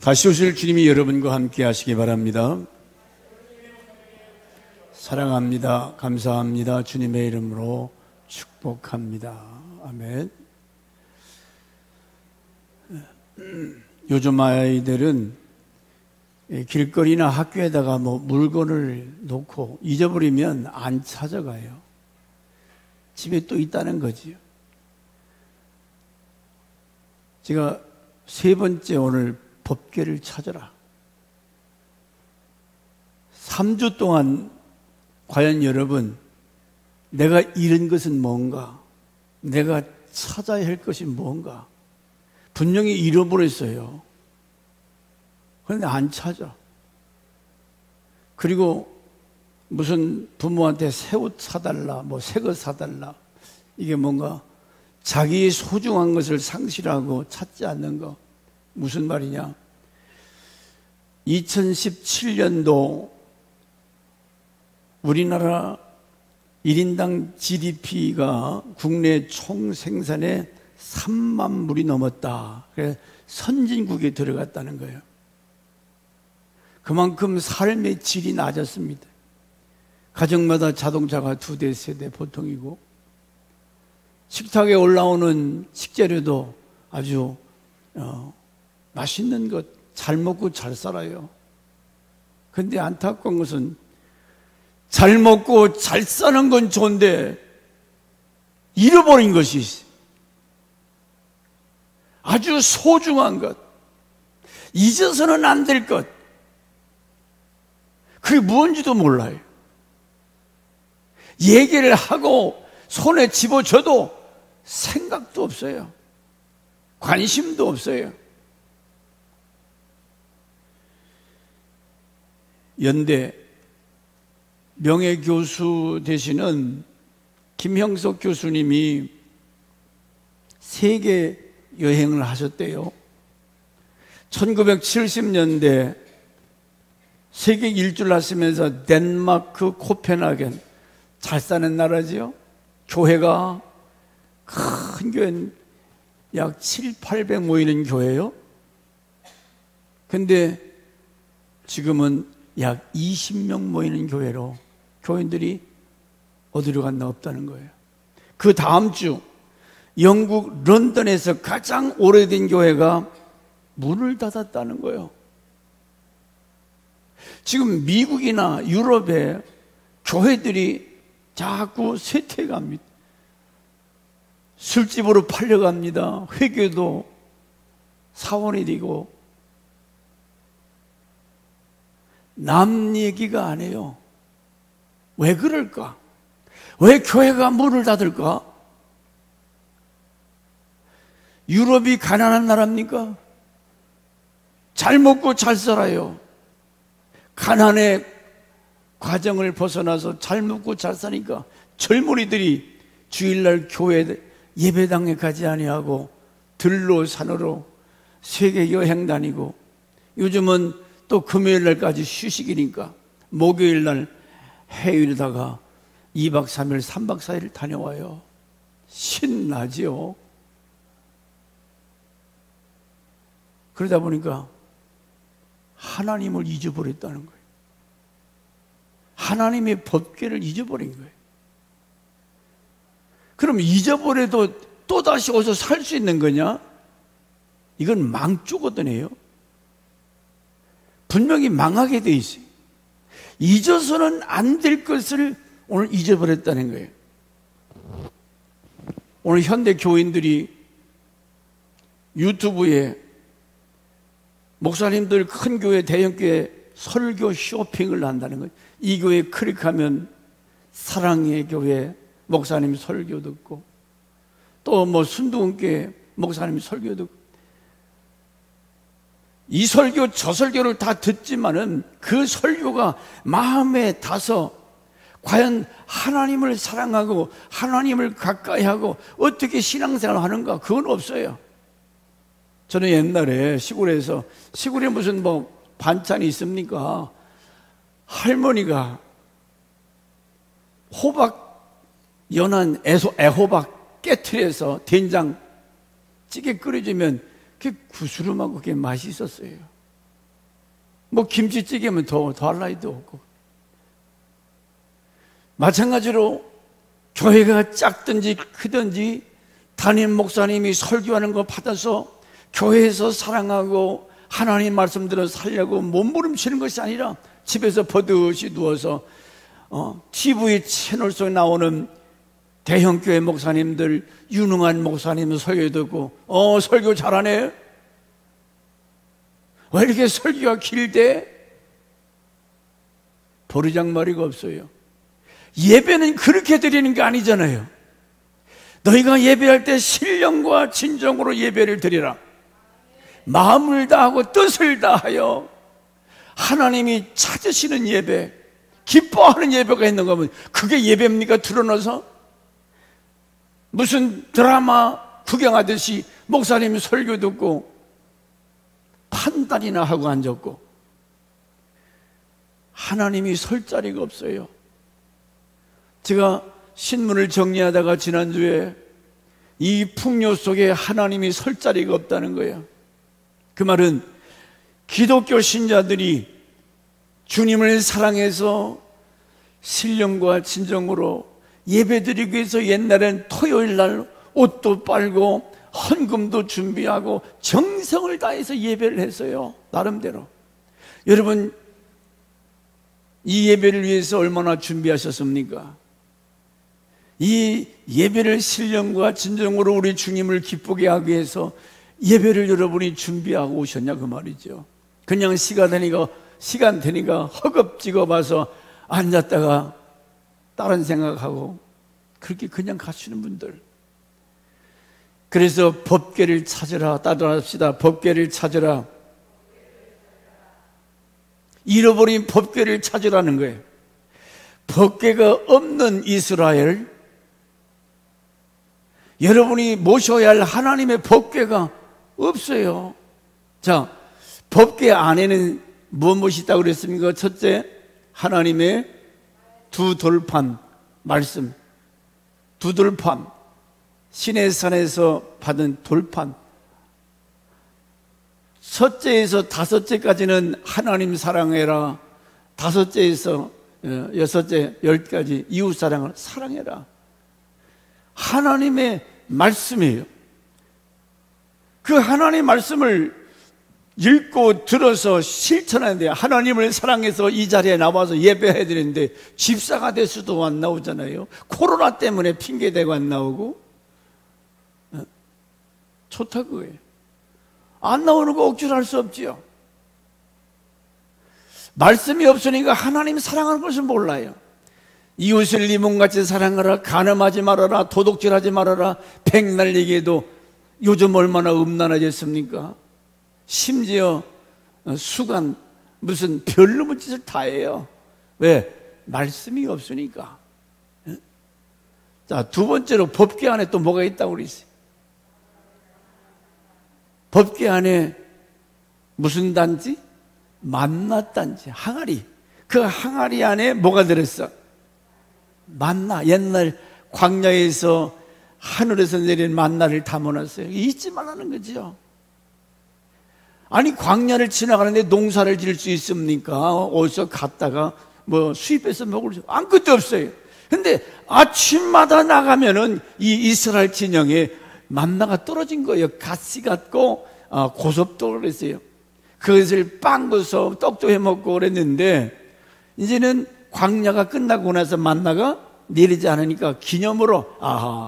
다시 오실 주님이 여러분과 함께 하시기 바랍니다. 사랑합니다. 감사합니다. 주님의 이름으로 축복합니다. 아멘. 요즘 아이들은 길거리나 학교에다가 물건을 놓고 잊어버리면 안 찾아가요. 집에 또 있다는 거지요. 제가 세 번째 오늘 법궤를 찾아라. 3주 동안 과연 여러분, 내가 잃은 것은 뭔가? 내가 찾아야 할 것이 뭔가? 분명히 잃어버렸어요. 그런데 안 찾아. 그리고 무슨 부모한테 새 옷 사달라, 새 것 사달라. 이게 뭔가 자기의 소중한 것을 상실하고 찾지 않는 거. 무슨 말이냐? 2017년도 우리나라 1인당 GDP가 국내 총 생산의 3만 불이 넘었다. 그래서 선진국에 들어갔다는 거예요. 그만큼 삶의 질이 낮았습니다. 가정마다 자동차가 2대, 3대 보통이고, 식탁에 올라오는 식재료도 아주 맛있는 것, 잘 먹고 잘 살아요. 그런데 안타까운 것은 잘 먹고 잘 사는 건 좋은데 잃어버린 것이 있어요. 아주 소중한 것, 잊어서는 안 될 것, 그게 무엇인지도 몰라요. 얘기를 하고 손에 집어줘도 생각도 없어요. 관심도 없어요. 연대 명예교수 되시는 김형석 교수님이 세계 여행을 하셨대요. 1970년대 세계 일주를 하시면서 덴마크 코펜하겐, 잘 사는 나라지요. 교회가 큰 교회는 약 700~800 모이는 교회예요. 근데 지금은 약 20명 모이는 교회로 교인들이 어디로 갔나 없다는 거예요. 그 다음 주 영국 런던에서 가장 오래된 교회가 문을 닫았다는 거예요. 지금 미국이나 유럽에 교회들이 자꾸 쇠퇴해갑니다. 술집으로 팔려갑니다. 회교도 사원이 되고. 남 얘기가 안 해요. 왜 그럴까? 왜 교회가 문을 닫을까? 유럽이 가난한 나라입니까? 잘 먹고 잘 살아요. 가난의 과정을 벗어나서 잘 먹고 잘 사니까 젊은이들이 주일날 교회 예배당에 가지 아니하고 들로 산으로 세계 여행 다니고, 요즘은 또 금요일날까지 휴식이니까 목요일날 해외에다가 2박 3일 3박 4일 다녀와요. 신나지요. 그러다 보니까 하나님을 잊어버렸다는 거예요. 하나님의 법궤를 잊어버린 거예요. 그럼 잊어버려도 또다시 어디서 살 수 있는 거냐? 이건 망조거든요. 분명히 망하게 돼 있어요. 잊어서는 안 될 것을 오늘 잊어버렸다는 거예요. 오늘 현대 교인들이 유튜브에 목사님들 큰 교회, 대형 교회 설교 쇼핑을 한다는 거예요. 이 교회 클릭하면 사랑의 교회 목사님 설교 듣고, 또 순두원교회 목사님 설교 듣고, 이 설교 저 설교를 다 듣지만은 그 설교가 마음에 닿아서 과연 하나님을 사랑하고 하나님을 가까이 하고 어떻게 신앙생활을 하는가, 그건 없어요. 저는 옛날에 시골에 무슨 반찬이 있습니까? 할머니가 호박, 연한 애호박 깨트려서 된장찌개 끓여주면 그게 구스름하고 그게 맛이 있었어요. 뭐 김치찌개면 더 할 나위도 없고. 마찬가지로 교회가 작든지 크든지 담임 목사님이 설교하는 거 받아서 교회에서 사랑하고 하나님 말씀대로 살려고 몸부림치는 것이 아니라 집에서 버젓이 누워서 TV 채널 속에 나오는 대형교회 목사님들, 유능한 목사님 설교 듣고 설교 잘하네? 왜 이렇게 설교가 길대? 버르장머리가 없어요. 예배는 그렇게 드리는 게 아니잖아요. 너희가 예배할 때 신령과 진정으로 예배를 드리라. 마음을 다하고 뜻을 다하여 하나님이 찾으시는 예배, 기뻐하는 예배가 있는 거면 그게 예배입니까? 드러나서 무슨 드라마 구경하듯이 목사님 설교 듣고 판단이나 하고 앉았고, 하나님이 설 자리가 없어요. 제가 신문을 정리하다가 지난주에 이 풍요 속에 하나님이 설 자리가 없다는 거예요. 그 말은 기독교 신자들이 주님을 사랑해서 신령과 진정으로 예배드리기 위해서 옛날엔 토요일 날 옷도 빨고 헌금도 준비하고 정성을 다해서 예배를 했어요. 나름대로. 여러분, 이 예배를 위해서 얼마나 준비하셨습니까? 이 예배를 신령과 진정으로 우리 주님을 기쁘게 하기 위해서 예배를 여러분이 준비하고 오셨냐 그 말이죠. 그냥 시간 되니까 허겁지겁 와서 앉았다가 다른 생각하고 그렇게 그냥 가시는 분들. 그래서 법궤를 찾으라. 따라합시다. 법궤를 찾으라. 잃어버린 법궤를 찾으라는 거예요. 법궤가 없는 이스라엘, 여러분이 모셔야 할 하나님의 법궤가 없어요. 자, 법궤 안에는 무엇이 있다고 그랬습니까? 첫째, 하나님의 두 돌판, 말씀. 두 돌판, 시내산에서 받은 돌판. 첫째에서 다섯째까지는 하나님 사랑해라. 다섯째에서 여섯째, 열까지 이웃사랑을 사랑해라. 하나님의 말씀이에요. 그 하나님의 말씀을 읽고 들어서 실천해야 돼요. 하나님을 사랑해서 이 자리에 나와서 예배해야 되는데 집사가 돼서도 안 나오잖아요. 코로나 때문에 핑계대고 안 나오고. 좋다 그거예요. 안 나오는 거 억지로 할 수 없지요. 말씀이 없으니까 하나님 사랑하는 것을 몰라요. 이웃을 네 몸같이 사랑하라, 간음하지 말아라, 도둑질하지 말아라, 백날 얘기해도 요즘 얼마나 음란해졌습니까? 심지어 수간 무슨 별놈의 짓을 다 해요. 왜? 말씀이 없으니까. 자, 두 번째로 법궤 안에 또 뭐가 있다고 그랬어요? 법궤 안에 무슨 단지? 만나 단지, 항아리. 그 항아리 안에 뭐가 들었어? 만나. 옛날 광야에서 하늘에서 내린 만나를 담아놨어요. 잊지 말라는 거죠. 아니, 광야를 지나가는데 농사를 지을 수 있습니까? 어디서 갔다가 뭐 수입해서 먹을 수 아무것도 없어요. 근데 아침마다 나가면은 이 이스라엘 진영에 만나가 떨어진 거예요. 가시 같고 고섭도 그랬어요. 그것을 빵 구워서 떡도 해먹고 그랬는데, 이제는 광야가 끝나고 나서 만나가 내리지 않으니까 기념으로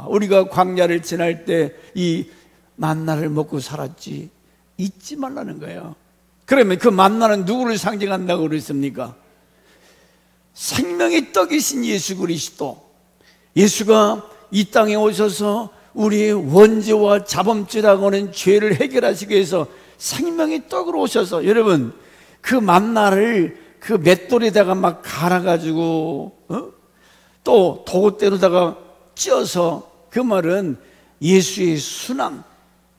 우리가 광야를 지날 때 이 만나를 먹고 살았지, 잊지 말라는 거예요. 그러면 그 만나는 누구를 상징한다고 그랬습니까? 생명의 떡이신 예수 그리스도. 예수가 이 땅에 오셔서 우리의 원죄와 자범죄라고 하는 죄를 해결하시기 위해서 생명의 떡으로 오셔서, 여러분, 그 만나를 그 맷돌에다가 막 갈아가지고 또 도구대로다가 찧어서, 그 말은 예수의 순환,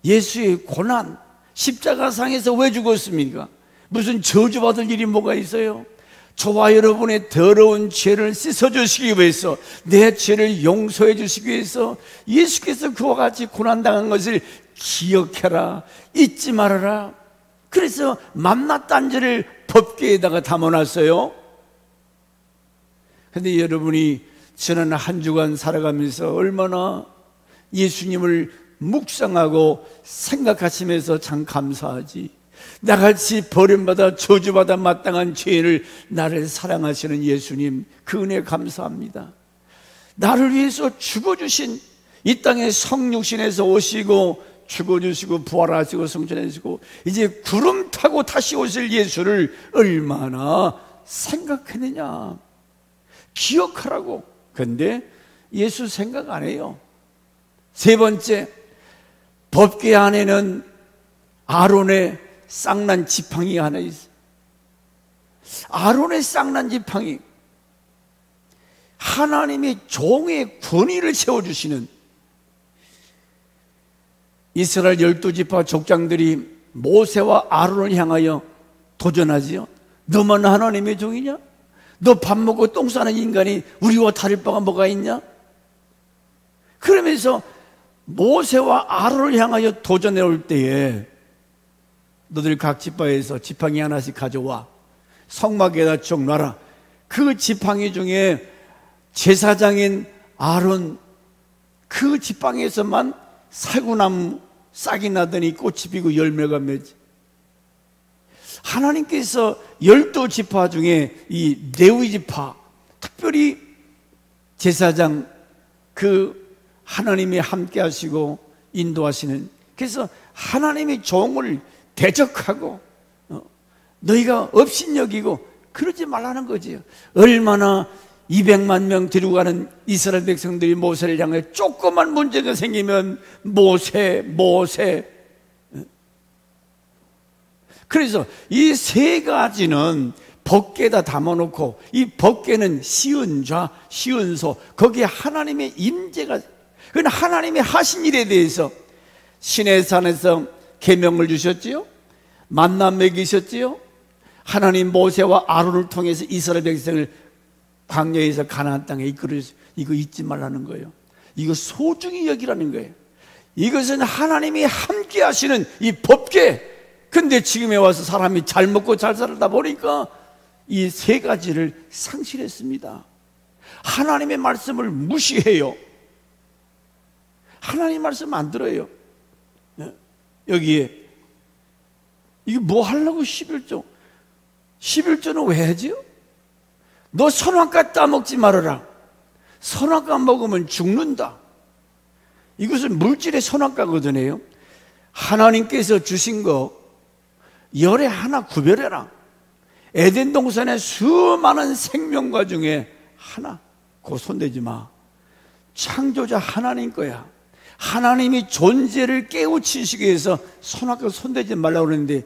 예수의 고난, 십자가상에서 왜 죽었습니까? 무슨 저주받을 일이 뭐가 있어요? 저와 여러분의 더러운 죄를 씻어주시기 위해서, 내 죄를 용서해 주시기 위해서 예수께서 그와 같이 고난당한 것을 기억해라, 잊지 말아라. 그래서 만나 단지를 법궤에다가 담아놨어요. 그런데 여러분이 지난 한 주간 살아가면서 얼마나 예수님을 묵상하고 생각하시면서 참 감사하지. 나같이 버림받아 저주받아 마땅한 죄인을 나를 사랑하시는 예수님, 그 은혜 감사합니다. 나를 위해서 죽어주신, 이 땅에 성육신에서 오시고 죽어주시고 부활하시고 승천하시고 이제 구름 타고 다시 오실 예수를 얼마나 생각했느냐, 기억하라고. 그런데 예수 생각 안 해요. 세 번째, 법궤 안에는 아론의 쌍난 지팡이 하나 있어요. 아론의 쌍난 지팡이, 하나님의 종의 권위를 세워주시는, 이스라엘 12지파 족장들이 모세와 아론을 향하여 도전하지요. 너만 하나님의 종이냐? 너 밥 먹고 똥 싸는 인간이 우리와 다를 바가 뭐가 있냐? 그러면서 모세와 아론을 향하여 도전해 올 때에 너들 각 지파에서 지팡이 하나씩 가져와 성막에다 쭉 놔라. 그 지팡이 중에 제사장인 아론, 그 지팡이에서만 살구나무 싹이 나더니 꽃이 피고 열매가 맺지. 하나님께서 12지파 중에 이 레위 지파, 특별히 제사장, 그 하나님이 함께 하시고 인도하시는, 그래서 하나님의 종을 대적하고 너희가 업신여기고 그러지 말라는 거지요. 얼마나 200만 명 데리고 가는 이스라엘 백성들이 모세를 향해 조그만 문제가 생기면 모세. 그래서 이 세 가지는 법궤에다 담아놓고, 이 법궤는 시은 좌, 시은 소, 거기에 하나님의 임재가, 그건 하나님의 하신 일에 대해서 시내산에서 계명을 주셨지요, 만나 먹이셨지요, 하나님 모세와 아론을 통해서 이스라엘 백성을 광야에서 가나안 땅에 이끌어주셨어요. 이거 잊지 말라는 거예요. 이거 소중히 여기라는 거예요. 이것은 하나님이 함께 하시는 이 법궤. 근데 지금에 와서 사람이 잘 먹고 잘 살다 보니까 이 세 가지를 상실했습니다. 하나님의 말씀을 무시해요. 하나님 말씀 안 들어요. 여기에 이게 뭐 하려고 11조? 11조는 왜 하지요? 너 선악과 따먹지 말아라. 선악과 먹으면 죽는다. 이것은 물질의 선악과거든요. 하나님께서 주신 거 열에 하나 구별해라. 에덴 동산의 수많은 생명과 중에 하나, 그거 손대지 마. 창조자 하나님 거야. 하나님이 존재를 깨우치시기 위해서 선악과 손대지 말라고 그러는데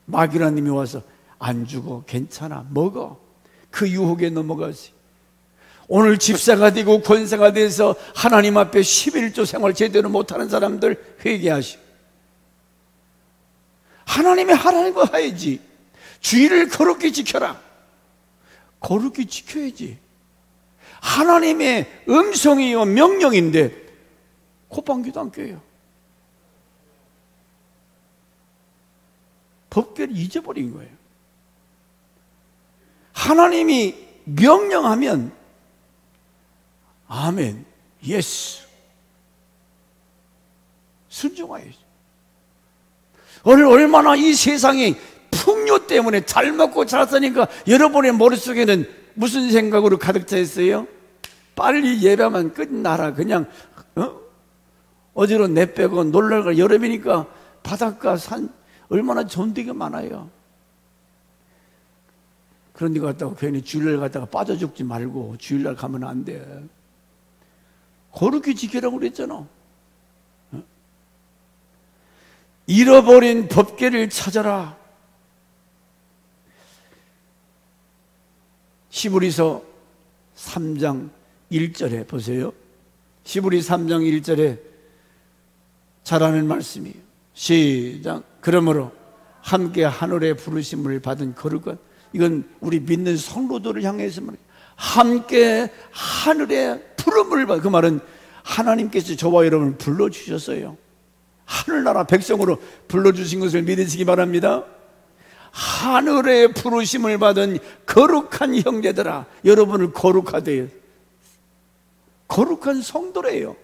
마귀라님이 와서 안 주고 괜찮아, 먹어. 그 유혹에 넘어가지. 오늘 집사가 되고 권사가 돼서 하나님 앞에 11조 생활 제대로 못하는 사람들 회개하시고, 하나님의 하라는 거 해야지. 주의를 거룩히 지켜라. 거룩히 지켜야지. 하나님의 음성이요 명령인데 콧방귀도 안 껴요. 법궤를 잊어버린 거예요. 하나님이 명령하면 아멘, 예스, 순종하야지. 얼마나 이 세상이 풍요 때문에 잘 먹고 잘 사니까 여러분의 머릿속에는 무슨 생각으로 가득 차 있어요? 빨리 예배만 끝나라. 그냥 어디로 내빼고 놀러가, 여름이니까 바닷가 산 얼마나 좋은 데가 많아요. 그런 데 갔다가 괜히 주일날 갔다가 빠져 죽지 말고 주일날 가면 안 돼. 거룩히 지키라고 그랬잖아. 잃어버린 법궤를 찾아라. 시브리서 3장 1절에 보세요. 시브리 3장 1절에 잘 아는 말씀이에요. 시작. 그러므로 함께 하늘의 부르심을 받은 거룩한 이건 우리 믿는 성도들을 향해서 말이에요. 함께 하늘의 부름을 받. 그 말은 하나님께서 저와 여러분을 불러주셨어요. 하늘나라 백성으로 불러주신 것을 믿으시기 바랍니다. 하늘의 부르심을 받은 거룩한 형제들아, 여러분을 거룩하대요. 거룩한 성도래요.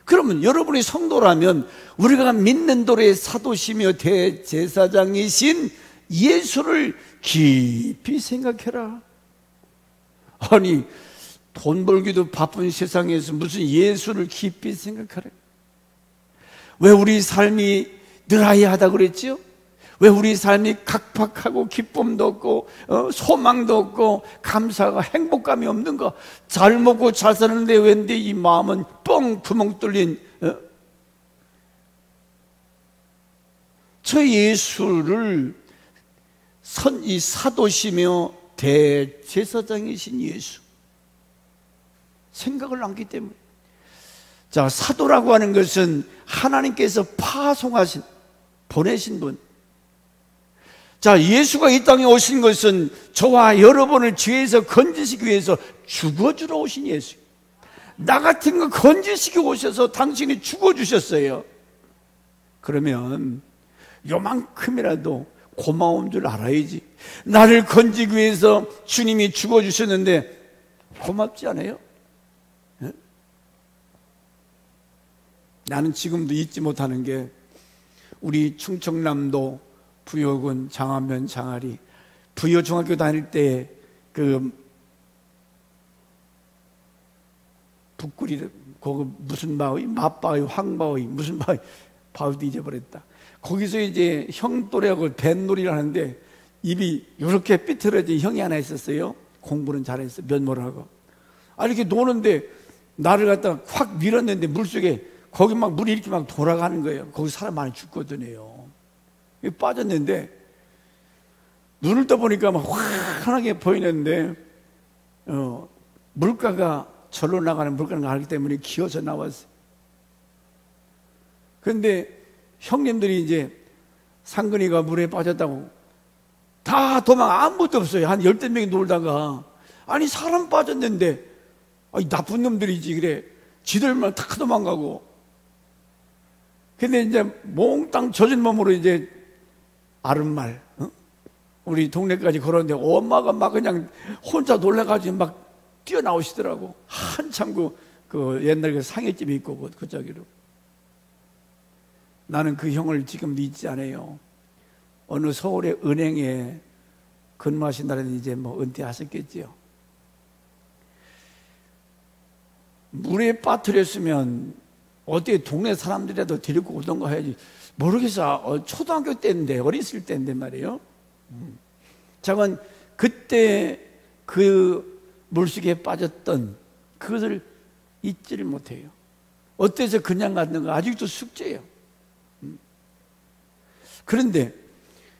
그러면 여러분이 성도라면 우리가 믿는 도의 사도시며 대제사장이신 예수를 깊이 생각해라. 아니, 돈 벌기도 바쁜 세상에서 무슨 예수를 깊이 생각하래? 왜 우리 삶이 느라이하다 그랬지요? 왜 우리 삶이 각박하고 기쁨도 없고 소망도 없고 감사가 행복감이 없는가? 잘 먹고 잘 사는데 왠데 이 마음은 뻥 구멍 뚫린 저 예수를 이 사도시며 대제사장이신 예수 생각을 안기 때문에. 자, 사도라고 하는 것은 하나님께서 파송하신, 보내신 분. 자, 예수가 이 땅에 오신 것은 저와 여러분을 죄에서 건지시기 위해서 죽어주러 오신 예수. 나 같은 거 건지시기 오셔서 당신이 죽어주셨어요. 그러면 요만큼이라도 고마운 줄 알아야지. 나를 건지기 위해서 주님이 죽어주셨는데 고맙지 않아요? 네? 나는 지금도 잊지 못하는 게 우리 충청남도 부여군 장안면 장아리 부여 중학교 다닐 때 그 북구리 거기 무슨 바위 맞바위 황바위 무슨 바위도 잊어버렸다. 거기서 이제 형 또래하고 뱃놀이를 하는데 입이 이렇게 삐뚤어진 형이 하나 있었어요. 공부는 잘했어. 면모하고. 이렇게 노는데 나를 갖다가 확 밀었는데 물속에 거기 막 물이 이렇게 막 돌아가는 거예요. 거기 사람 많이 죽거든요. 빠졌는데 눈을 떠보니까 막 환하게 보이는데 물가가 절로 나가는 물가가 알기 때문에 기어서 나왔어요. 그런데 형님들이 이제 상근이가 물에 빠졌다고 다 도망 아무것도 없어요. 한 10명이 놀다가 아니 사람 빠졌는데 나쁜 놈들이지 그래. 지들만 다 도망가고. 근데 이제 몽땅 젖은 몸으로 이제 아름말 우리 동네까지 걸었는데 엄마가 막 그냥 혼자 놀라가지고 막 뛰어나오시더라고. 한참 그 옛날 그 상해집이 있고 그 저기로. 나는 그 형을 지금 잊지 않아요. 어느 서울의 은행에 근무하신다는 이제 뭐 은퇴하셨겠지요. 물에 빠뜨렸으면 어떻게 동네 사람들이라도 데리고 오던가 해야지. 모르겠어. 초등학교 때인데, 어렸을 때인데 말이에요. 저건 그때 그 물속에 빠졌던 그것을 잊지를 못해요. 어때서 그냥 갔는가? 아직도 숙제예요. 그런데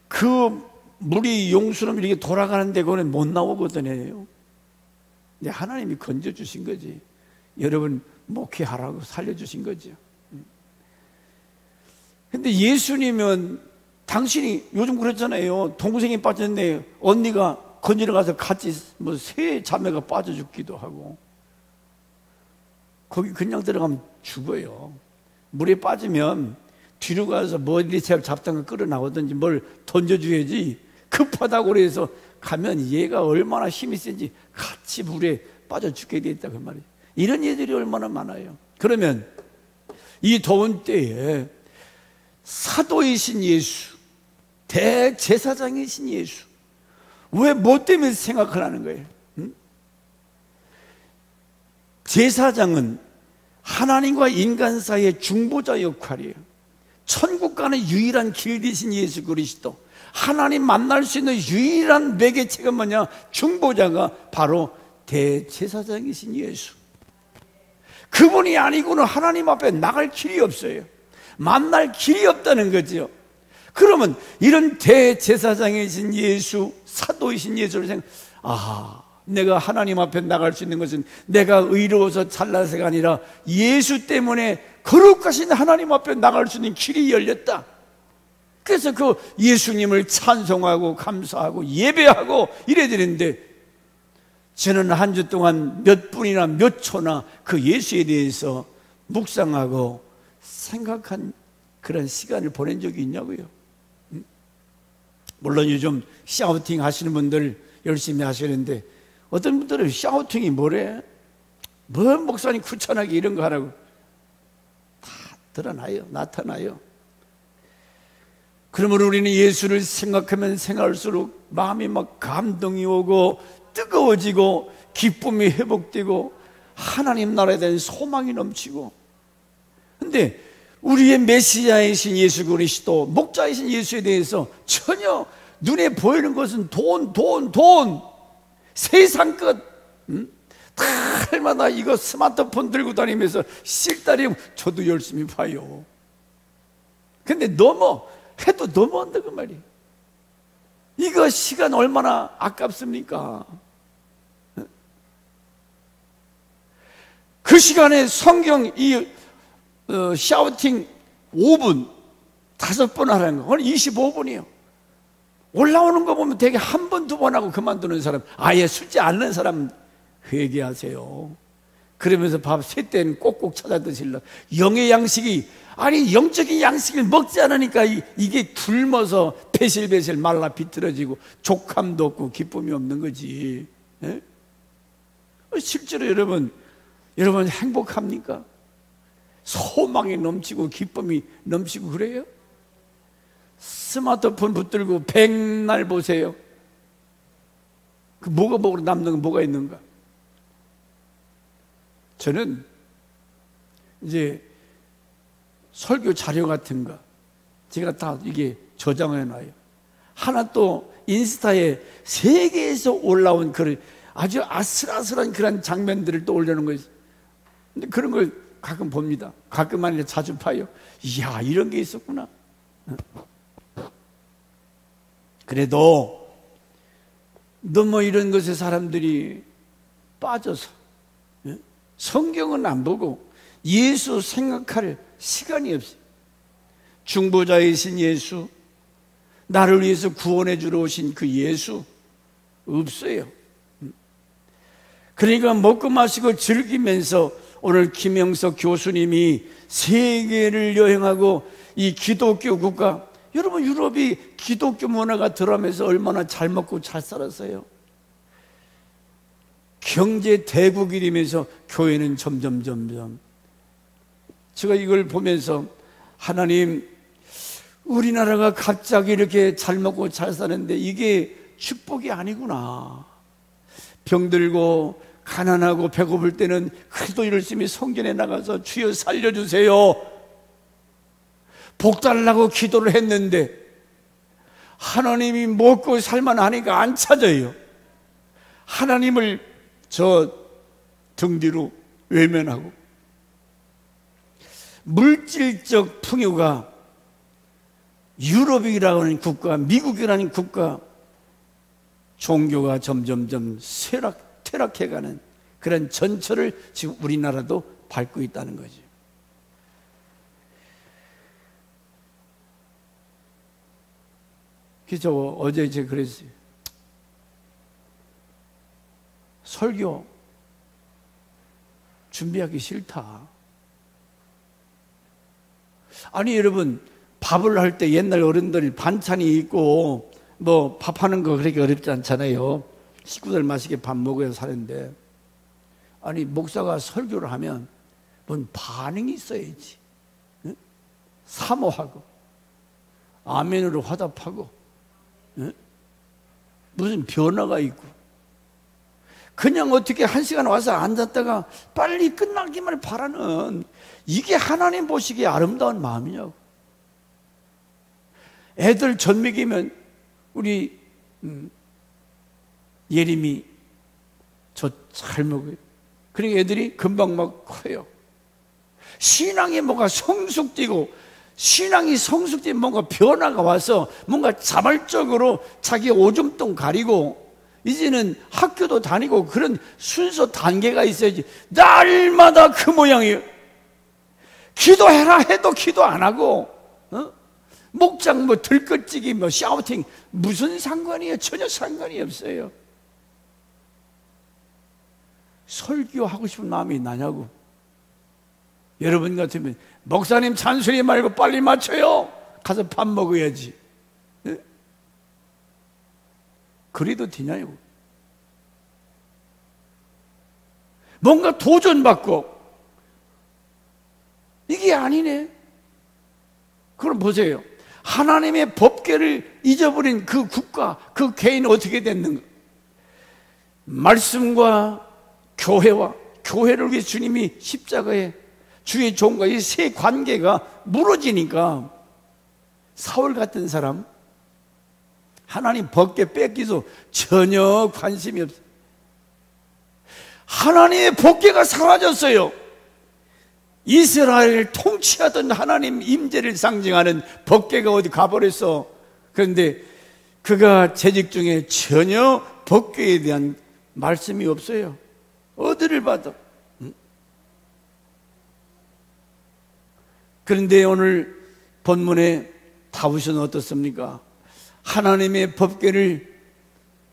그 물이 용수로 이렇게 돌아가는데 그거는 못 나오거든요. 하나님이 건져주신 거지. 여러분 목회하라고 살려주신 거죠. 근데 예수님은 당신이 요즘 그렇잖아요. 동생이 빠졌는데 언니가 건지러 가서 같이 뭐 세 자매가 빠져 죽기도 하고 거기 그냥 들어가면 죽어요. 물에 빠지면 뒤로 가서 머리채를 잡다가 끌어 나오든지 뭘 던져줘야지. 급하다고 그래서 가면 얘가 얼마나 힘이 센지 같이 물에 빠져 죽게 돼 있다 그 말이에요. 이런 얘들이 얼마나 많아요. 그러면 이 더운 때에 사도이신 예수, 대제사장이신 예수, 왜 뭐 때문에 생각을 하는 거예요? 제사장은 하나님과 인간 사이의 중보자 역할이에요. 천국 가는 유일한 길 되신 예수 그리스도, 하나님 만날 수 있는 유일한 매개체가 뭐냐? 중보자가 바로 대제사장이신 예수. 그분이 아니고는 하나님 앞에 나갈 길이 없어요. 만날 길이 없다는 거죠. 그러면 이런 대제사장이신 예수, 사도이신 예수를 생각, 내가 하나님 앞에 나갈 수 있는 것은 내가 의로워서 잘나서가 아니라 예수 때문에 거룩하신 하나님 앞에 나갈 수 있는 길이 열렸다. 그래서 그 예수님을 찬송하고 감사하고 예배하고 이래야 되는데, 저는 한 주 동안 몇 분이나 몇 초나 그 예수에 대해서 묵상하고 생각한 그런 시간을 보낸 적이 있냐고요. 물론 요즘 샤우팅 하시는 분들 열심히 하시는데, 어떤 분들은 샤우팅이 뭐래? 뭐 목사님 구천하게 이런 거 하라고. 다 드러나요. 나타나요. 그러므로 우리는 예수를 생각하면 생각할수록 마음이 막 감동이 오고 뜨거워지고 기쁨이 회복되고 하나님 나라에 대한 소망이 넘치고. 근데 우리의 메시아이신 예수 그리스도, 목자이신 예수에 대해서 전혀 눈에 보이는 것은 돈, 세상 끝. 달마다 이거 스마트폰 들고 다니면서 실다리 저도 열심히 봐요. 근데 해도 넘어온다 그 말이에요. 이거 시간 얼마나 아깝습니까? 그 시간에 성경 샤우팅 5분 5번 하라는 거, 오늘 25분이에요. 올라오는 거 보면 되게 한 번, 두 번 하고 그만두는 사람, 아예 숙지 않는 사람 회개하세요. 그러면서 밥 세 때는 꼭꼭 찾아 드실라. 영의 양식이, 아니 영적인 양식을 먹지 않으니까 이게 굶어서 배실배실 말라 비틀어지고 족함도 없고 기쁨이 없는 거지. 예? 실제로 여러분 행복합니까? 소망이 넘치고 기쁨이 넘치고 그래요? 스마트폰 붙들고 백날 보세요. 그 뭐가 먹으러 남는 건 뭐가 있는가? 저는 이제 설교 자료 같은 거 제가 다 이게 저장해 놔요. 하나 또 인스타에 세계에서 올라온 그런 아주 아슬아슬한 그런 장면들을 또 올려놓은 거예요. 근데 그런 걸 가끔 봅니다. 가끔 아니라 자주 봐요. 이야, 이런 게 있었구나. 그래도 너무 이런 것에 사람들이 빠져서 성경은 안 보고 예수 생각할 시간이 없어요. 중보자이신 예수, 나를 위해서 구원해 주러 오신 그 예수 없어요. 그러니까 먹고 마시고 즐기면서 오늘 김영석 교수님이 세계를 여행하고 이 기독교 국가, 여러분 유럽이 기독교 문화가 들어오면서 얼마나 잘 먹고 잘 살았어요. 경제 대국이 되면서 교회는 점점 제가 이걸 보면서 하나님, 우리나라가 갑자기 이렇게 잘 먹고 잘 사는데 이게 축복이 아니구나. 병들고 가난하고 배고플 때는 그래도 열심히 성전에 나가서 주여 살려주세요, 복 달라고 기도를 했는데 하나님이 먹고 살만하니까 안 찾아요. 하나님을 저 등 뒤로 외면하고 물질적 풍요가 유럽이라고 하는 국가, 미국이라는 국가 종교가 점점점 퇴락해가는 그런 전철을 지금 우리나라도 밟고 있다는 거죠. 그래서 어제 제가 그랬어요. 설교 준비하기 싫다. 아니 여러분, 밥을 할 때 옛날 어른들 반찬이 있고 뭐 밥하는 거 그렇게 어렵지 않잖아요. 식구들 맛있게 밥 먹어야 사는데, 아니 목사가 설교를 하면 뭔 반응이 있어야지. 응? 사모하고 아멘으로 화답하고, 응? 무슨 변화가 있고. 그냥 어떻게 한 시간 와서 앉았다가 빨리 끝나기만 바라는, 이게 하나님 보시기에 아름다운 마음이냐고. 애들 전 먹이면 우리 예림이 저 잘 먹어요. 그러니까 애들이 금방 막 커요. 신앙이 뭔가 성숙되고, 신앙이 성숙되면 뭔가 변화가 와서 뭔가 자발적으로 자기 오줌통 가리고 이제는 학교도 다니고 그런 순서 단계가 있어야지. 날마다 그 모양이에요. 기도해라 해도 기도 안 하고, 목장 뭐 들껍지기 뭐 샤우팅 무슨 상관이에요? 전혀 상관이 없어요. 설교하고 싶은 마음이 나냐고. 여러분 같으면 목사님 잔소리 말고 빨리 맞춰요. 가서 밥 먹어야지. 네? 그래도 되냐고. 뭔가 도전받고 이게 아니네. 그럼 보세요. 하나님의 법궤를 잊어버린 그 국가, 그 개인은 어떻게 됐는가? 말씀과 교회와 교회를 위해 주님이 십자가에 주의 종과 이 세 관계가 무너지니까 사울 같은 사람 하나님 법궤 뺏기도 전혀 관심이 없어요. 하나님의 법궤가 사라졌어요. 이스라엘을 통치하던 하나님 임재를 상징하는 법궤가 어디 가버렸어. 그런데 그가 재직 중에 전혀 법궤에 대한 말씀이 없어요. 어디를 봐도. 그런데 오늘 본문에 다윗은 어떻습니까? 하나님의 법궤를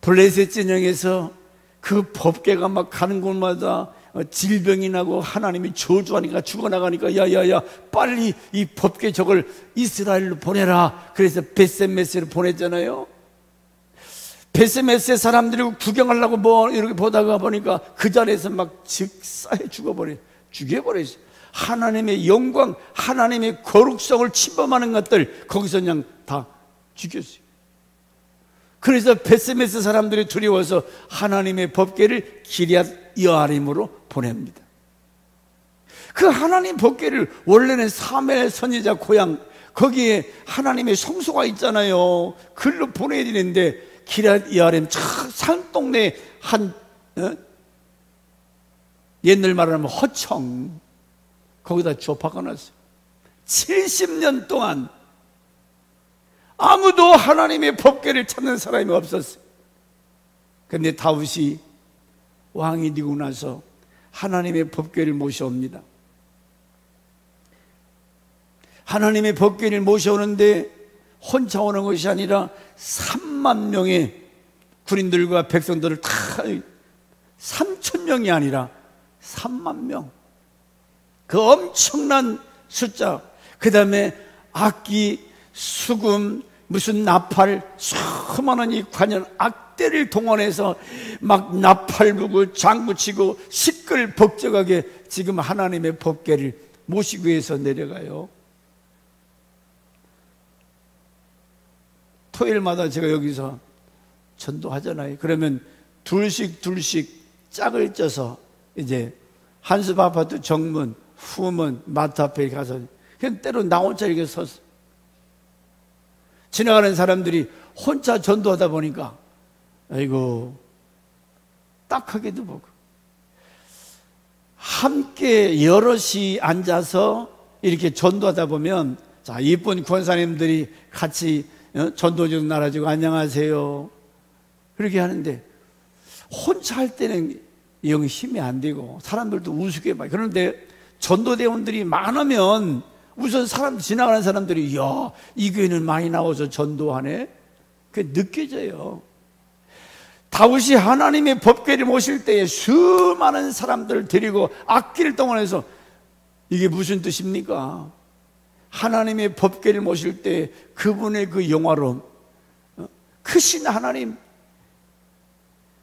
블레셋 진영에서 그 법궤가 막 가는 곳마다 질병이 나고 하나님이 저주하니까 죽어나가니까 야야야 빨리 이 법궤 저걸 이스라엘로 보내라. 그래서 벳세메스를 보냈잖아요. 벳세메스의 사람들이 구경하려고 뭐 이렇게 보다가 보니까 그 자리에서 막 즉사해 죽여버렸어요. 하나님의 영광, 하나님의 거룩성을 침범하는 것들 거기서 그냥 다 죽였어요. 그래서 벳세메스 사람들이 두려워서 하나님의 법궤를 기럇 여아림으로 보냅니다. 그 하나님 법궤를 원래는 사무엘 선지자 고향 거기에 하나님의 성소가 있잖아요. 그걸로 보내야 되는데 기럇 여아림 산동네 한 옛날 말하면 허청 거기다 좁아가놨어요. 70년 동안 아무도 하나님의 법궤를 찾는 사람이 없었어요. 그런데 다윗이 왕이 되고 나서 하나님의 법궤를 모셔옵니다. 하나님의 법궤를 모셔오는데 혼자 오는 것이 아니라 3만 명의 군인들과 백성들을 다 3천 명이 아니라 3만 명. 그 엄청난 숫자. 그 다음에 악기, 수금, 무슨 나팔, 수많은 이 관연 악대를 동원해서 막 나팔 부고 장구치고 시끌벅적하게 지금 하나님의 법궤를 모시기 위해서 내려가요. 토요일마다 제가 여기서 전도하잖아요. 그러면 둘씩 짝을 쪄서 이제 한숲 아파트 정문, 후문, 마트 앞에 가서 그냥 때로 나 혼자 이렇게 섰어. 지나가는 사람들이 혼자 전도하다 보니까 아이고 딱하게도 보고 함께 여럿이 앉아서 이렇게 전도하다 보면 자 이쁜 권사님들이 같이 전도 좀 나눠주고 안녕하세요 그렇게 하는데 혼자 할 때는 영 힘이 안 되고 사람들도 우습게 봐요. 그런데 전도대원들이 많으면 우선 지나가는 사람들이 야, 이 교회는 많이 나와서 전도하네. 그게 느껴져요. 다윗이 하나님의 법궤를 모실 때에 수많은 사람들을 데리고 악기를 동원해서 이게 무슨 뜻입니까? 하나님의 법궤를 모실 때 그분의 그 영화로움, 크신 하나님,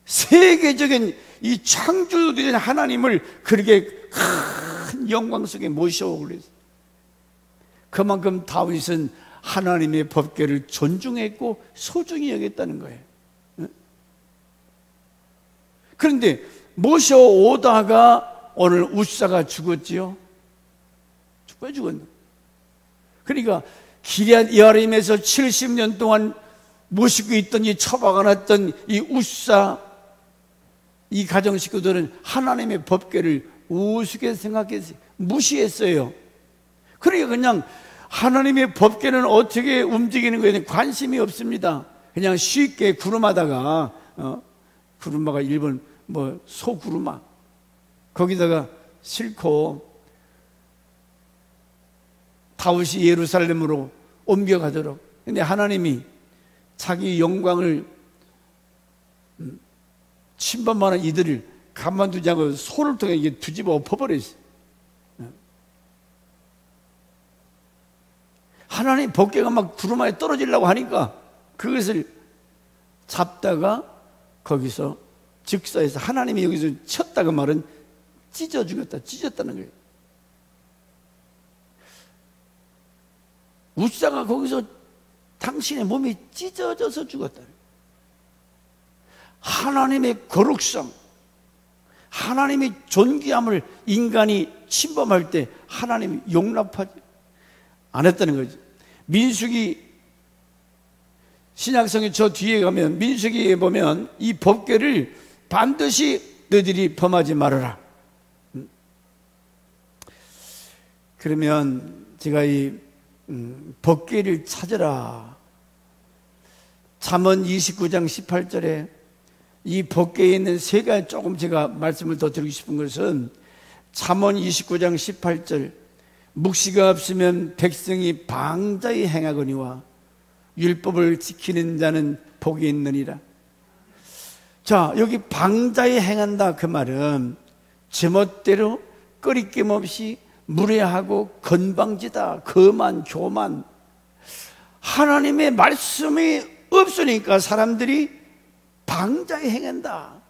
세계적인 이 창조된 하나님을 그렇게 큰 영광 속에 모셔오고 그랬어요. 그만큼 다윗은 하나님의 법궤를 존중했고 소중히 여겼다는 거예요. 그런데 모셔오다가 오늘 우사가 죽었지요. 왜 죽었나? 그러니까 기럇 여아림에서 70년 동안 모시고 있던 이 처박아 놨던 이 우사 이 가정 식구들은 하나님의 법궤를 우습게 생각했어요. 무시했어요. 그러니까 그냥 하나님의 법궤는 어떻게 움직이는 거에 대해 관심이 없습니다. 그냥 쉽게 구름하다가 구름마가 일본 뭐 소구름마 거기다가 싣고 다윗이 예루살렘으로 옮겨가도록. 근데 하나님이 자기 영광을 침범하는 이들을 가만두지 않고 손을 통해 이게 뒤집어 엎어버렸어요. 하나님 법궤가 막 구름 안에 떨어지려고 하니까 그것을 잡다가 거기서 즉사해서 하나님이 여기서 쳤다가 말은 찢어 죽였다, 찢었다는 거예요. 우사가 거기서 당신의 몸이 찢어져서 죽었다. 하나님의 거룩성, 하나님의 존귀함을 인간이 침범할 때 하나님이 용납하지 안 했다는 거죠. 민수기, 신약성의 저 뒤에 가면 민수기에 보면 이 법궤를 반드시 너희들이 범하지 말아라. 그러면 제가 이 법궤를 찾으라. 잠언 29장 18절에 이 법궤에 있는 세 가지 조금 제가 말씀을 더 드리고 싶은 것은 잠언 29장 18절 묵시가 없으면 백성이 방자히 행하거니와 율법을 지키는 자는 복이 있느니라. 자, 여기 방자히 행한다 그 말은 제멋대로 꺼리낌 없이 무례하고 건방지다, 거만, 교만. 하나님의 말씀이 없으니까 사람들이 방자히 행한다.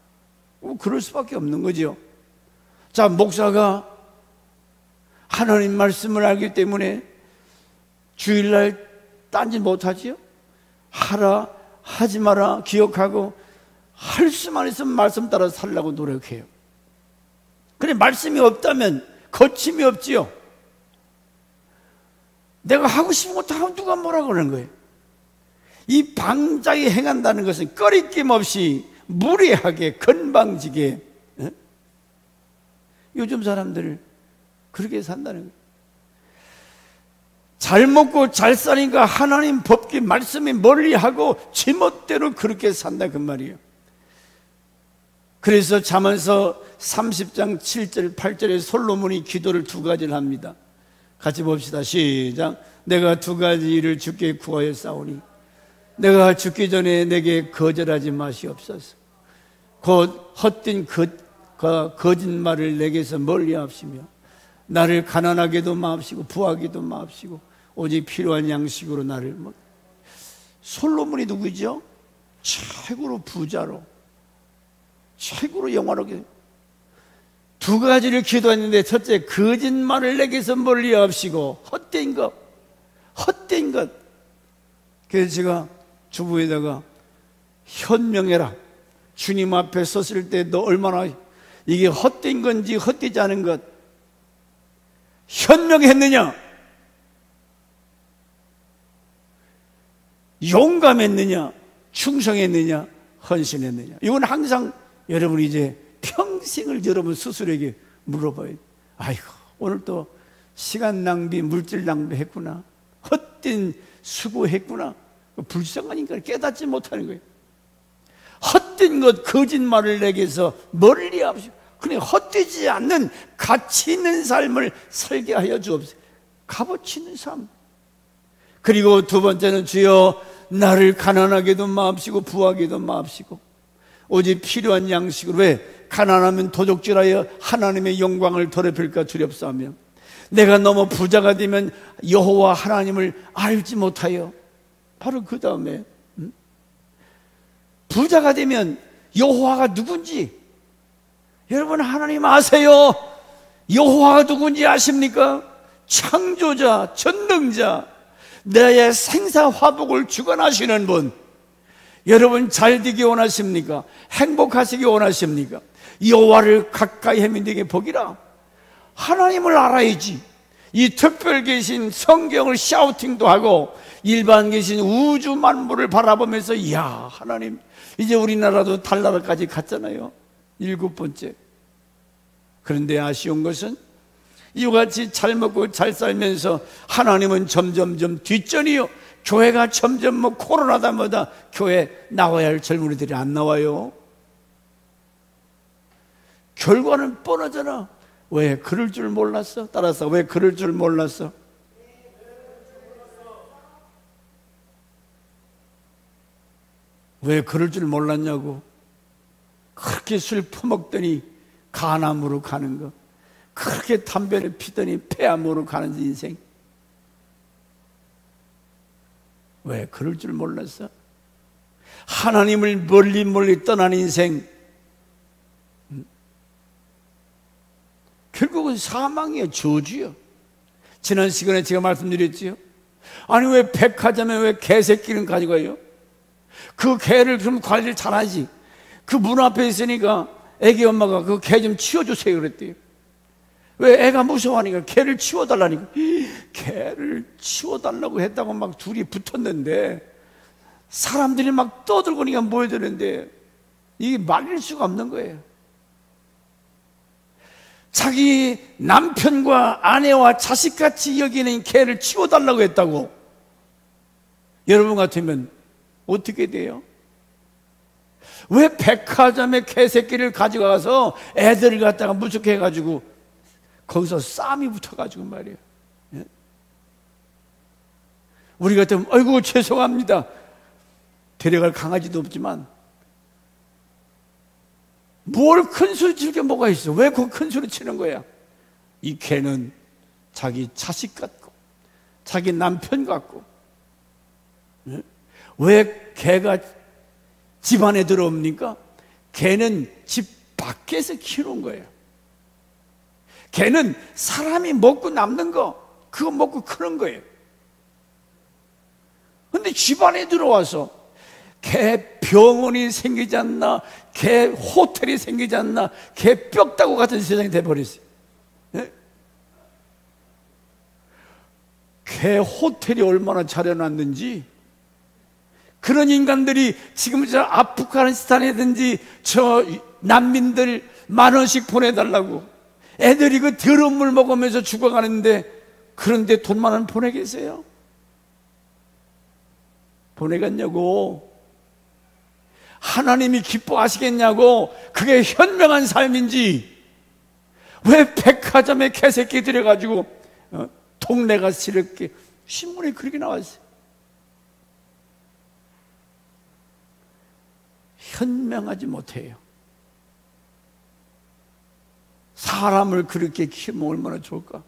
그럴 수밖에 없는 거죠. 자, 목사가 하나님 말씀을 알기 때문에 주일날 딴짓 못하지요? 하라, 하지 마라 기억하고 할 수만 있으면 말씀 따라 살려고 노력해요. 그래, 말씀이 없다면 거침이 없지요. 내가 하고 싶은 것도 하면 누가 뭐라 그러는 거예요. 이 방자히 행한다는 것은 꺼리낌 없이 무례하게 건방지게, 요즘 사람들 그렇게 산다는 거예요. 잘 먹고 잘 사니까 하나님 법기 말씀이 멀리하고 제멋대로 그렇게 산다 그 말이에요. 그래서 잠언서 30장 7절 8절에 솔로몬이 기도를 두 가지를 합니다. 같이 봅시다. 시작. 내가 두 가지를 주께 구하여 싸우니 내가 죽기 전에 내게 거절하지 마시옵소서. 곧 헛된 거짓말을 내게서 멀리하시며 나를 가난하게도 마옵시고 부하게도 마옵시고 오직 필요한 양식으로 나를 솔로몬이 누구죠? 최고로 부자로 최고로 영화롭게 두 가지를 기도했는데, 첫째 거짓말을 내게서 멀리하시고 헛된 것. 그래서 제가 주부에다가 현명해라. 주님 앞에 섰을 때 너 얼마나 이게 헛된 건지 헛되지 않은 것 현명했느냐, 용감했느냐, 충성했느냐, 헌신했느냐. 이건 항상 여러분이 이제 평생을 여러분 스스로에게 물어봐야 돼요. 아이고, 오늘 또 시간 낭비, 물질 낭비 했구나, 헛된 수고했구나. 불쌍하니까 깨닫지 못하는 거예요. 헛된 것, 거짓말을 내게서 멀리 하시고 그냥 헛되지 않는 가치 있는 삶을 살게 하여 주옵소서. 값어치 있는 삶. 그리고 두 번째는 주여 나를 가난하게도 마옵시고 부하게도 마옵시고 오직 필요한 양식으로. 왜? 가난하면 도적질하여 하나님의 영광을 더럽힐까 두렵사하며 내가 너무 부자가 되면 여호와 하나님을 알지 못하여. 바로 그 다음에 부자가 되면 여호와가 누군지 여러분 하나님 아세요? 여호와가 누군지 아십니까? 창조자, 전능자, 내 생사화복을 주관하시는 분. 여러분 잘 되기 원하십니까? 행복하시기 원하십니까? 여호와를 가까이 하면 되게 복이라. 하나님을 알아야지. 이 특별 계신 성경을 샤우팅도 하고 일반 계신 우주 만물을 바라보면서 이야, 하나님 이제 우리나라도 달나라까지 갔잖아요. 7번째. 그런데 아쉬운 것은 이같이 잘 먹고 잘 살면서 하나님은 점점점 뒷전이요. 교회가 점점 코로나다 뭐다 교회 나와야 할 젊은이들이 안 나와요. 결과는 뻔하잖아. 왜? 그럴 줄 몰랐어. 따라서 왜 그럴 줄 몰랐어? 왜 그럴 줄 몰랐냐고. 그렇게 술 퍼먹더니 간암으로 가는 거, 그렇게 담배를 피더니 폐암으로 가는 인생. 왜 그럴 줄 몰랐어? 하나님을 멀리 떠난 인생. 결국은 사망이에요. 저주요. 지난 시간에 제가 말씀드렸지요. 아니 왜 백화점에 왜 개새끼는 가지고 가요? 그 개를 좀 관리를 잘하지. 그 문 앞에 있으니까 애기 엄마가 그 개 좀 치워주세요 그랬대요. 왜? 애가 무서워하니까 개를 치워달라니까. 개를 치워달라고 했다고 막 둘이 붙었는데 사람들이 막 떠들고니까 모여드는데 이게 말릴 수가 없는 거예요. 자기 남편과 아내와 자식같이 여기는 개를 치워달라고 했다고. 여러분 같으면 어떻게 돼요? 왜 백화점에 개새끼를 가져가서 애들을 갖다가 무척해가지고 거기서 싸움이 붙어가지고 말이에요. 예? 우리 같으면 아이고 죄송합니다. 데려갈 강아지도 없지만 뭘 큰 소리 칠 게 뭐가 있어? 왜 그 큰 소리 치는 거야? 이 개는 자기 자식 같고 자기 남편 같고. 예? 왜 개가 집 안에 들어옵니까? 개는 집 밖에서 키우는 거예요. 개는 사람이 먹고 남는 거 그거 먹고 크는 거예요. 근데 집 안에 들어와서 개 병원이 생기지 않나, 개 호텔이 생기지 않나, 개 뼈다구 같은 세상이 돼버렸어요. 네? 개 호텔이 얼마나 차려놨는지. 그런 인간들이 지금 저 아프가니스탄이든지 저 난민들 10,000원씩 보내달라고. 애들이 그 더러운 물 먹으면서 죽어가는데 그런데 돈 10,000원 보내겠어요? 보내겠냐고. 하나님이 기뻐하시겠냐고. 그게 현명한 삶인지. 왜 백화점에 개새끼 들여가지고 동네가 시럽게. 신문에 그렇게 나왔어요. 현명하지 못해요. 사람을 그렇게 키우면 얼마나 좋을까?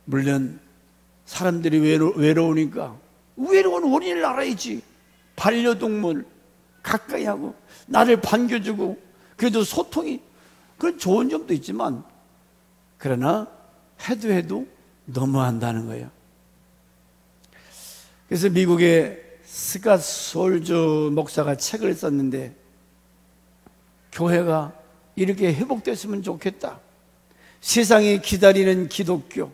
물론 사람들이 외로우니까 외로운 원인을 알아야지. 반려동물 가까이 하고 나를 반겨주고 그래도 소통이 그런 좋은 점도 있지만 그러나 해도 너무한다는 거예요. 그래서 미국의 스캇 솔저 목사가 책을 썼는데 교회가 이렇게 회복됐으면 좋겠다. 세상이 기다리는 기독교,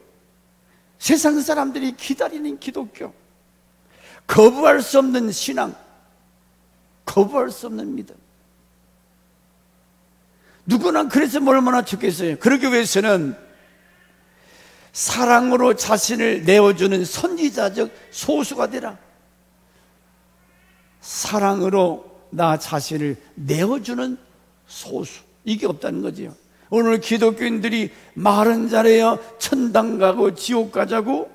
세상 사람들이 기다리는 기독교, 거부할 수 없는 신앙, 거부할 수 없는 믿음. 누구나 그랬으면 얼마나 좋겠어요. 그러기 위해서는 사랑으로 자신을 내어주는 선지자적 소수가 되라. 사랑으로 나 자신을 내어주는 소수. 이게 없다는 거지요. 오늘 기독교인들이 말은 잘해요. 천당 가고 지옥 가자고.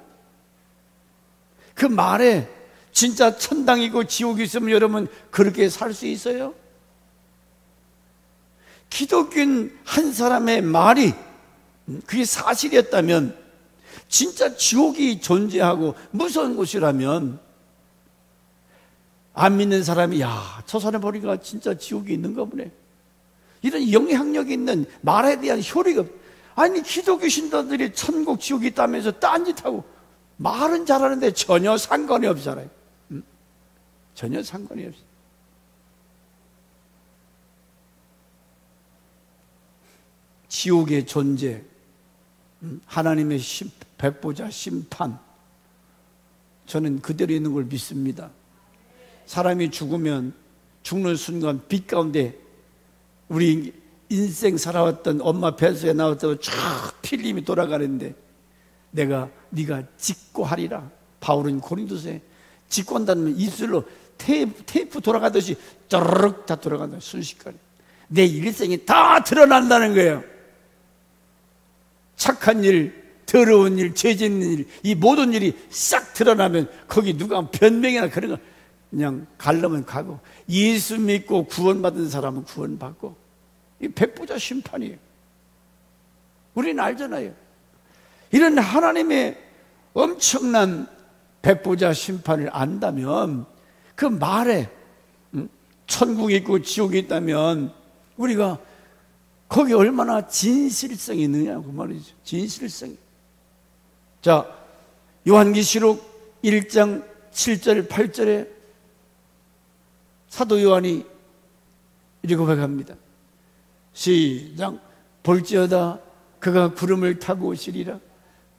그 말에 진짜 천당이고 지옥이 있으면 여러분 그렇게 살 수 있어요? 기독교인 한 사람의 말이 그게 사실이었다면, 진짜 지옥이 존재하고 무서운 곳이라면 안 믿는 사람이 야, 저 사람 보니까 진짜 지옥이 있는가 보네, 이런 영향력이 있는 말에 대한 효리가. 아니 기독교 신도들이 천국 지옥이 있다면서 딴짓하고 말은 잘하는데 전혀 상관이 없잖아요. 전혀 상관이 없어요. 지옥의 존재, 하나님의 백보자 심판, 저는 그대로 있는 걸 믿습니다. 사람이 죽으면 죽는 순간 빛 가운데 우리 인생 살아왔던 엄마 뱃속에 나왔다고 쫙 필름이 돌아가는데 네가 짓고 하리라. 바울은 고린도서에 짓고 한다는 입술로 테이프 돌아가듯이 쪼르륵 다 돌아간다. 순식간에 내 일생이 다 드러난다는 거예요. 착한 일 더러운 일, 죄 짓는 일, 이 모든 일이 싹 드러나면 거기 누가 변명이나 그런 거 그냥 가려면 가고, 예수 믿고 구원받은 사람은 구원받고, 이 백보자 심판이에요. 우리는 알잖아요. 이런 하나님의 엄청난 백보자 심판을 안다면, 그 말에 천국이 있고 지옥이 있다면 우리가 거기 얼마나 진실성이 있느냐고 말이죠. 진실성이. 자, 요한계시록 1장 7절 8절에 사도 요한이 이렇게 고백합니다. 시작. 볼지어다 그가 구름을 타고 오시리라.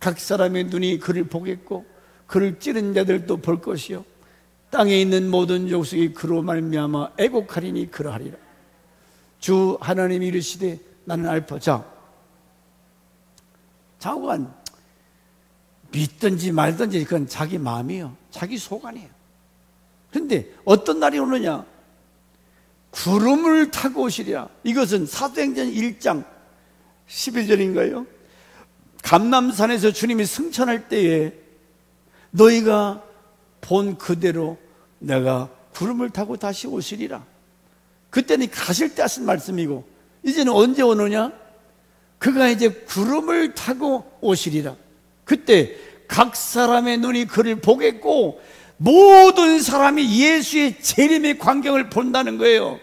각 사람의 눈이 그를 보겠고 그를 찌른 자들도 볼 것이요 땅에 있는 모든 족속이 그로 말미암아 애곡하리니 그러하리라. 주 하나님이 이르시되 나는 알파. 자관 믿든지 말든지 그건 자기 마음이에요. 자기 소관이에요. 그런데 어떤 날이 오느냐? 구름을 타고 오시리라. 이것은 사도행전 1장 11절인가요? 감람산에서 주님이 승천할 때에 너희가 본 그대로 내가 구름을 타고 다시 오시리라. 그때는 가실 때 하신 말씀이고, 이제는 언제 오느냐? 그가 이제 구름을 타고 오시리라. 그때 각 사람의 눈이 그를 보겠고 모든 사람이 예수의 재림의 광경을 본다는 거예요.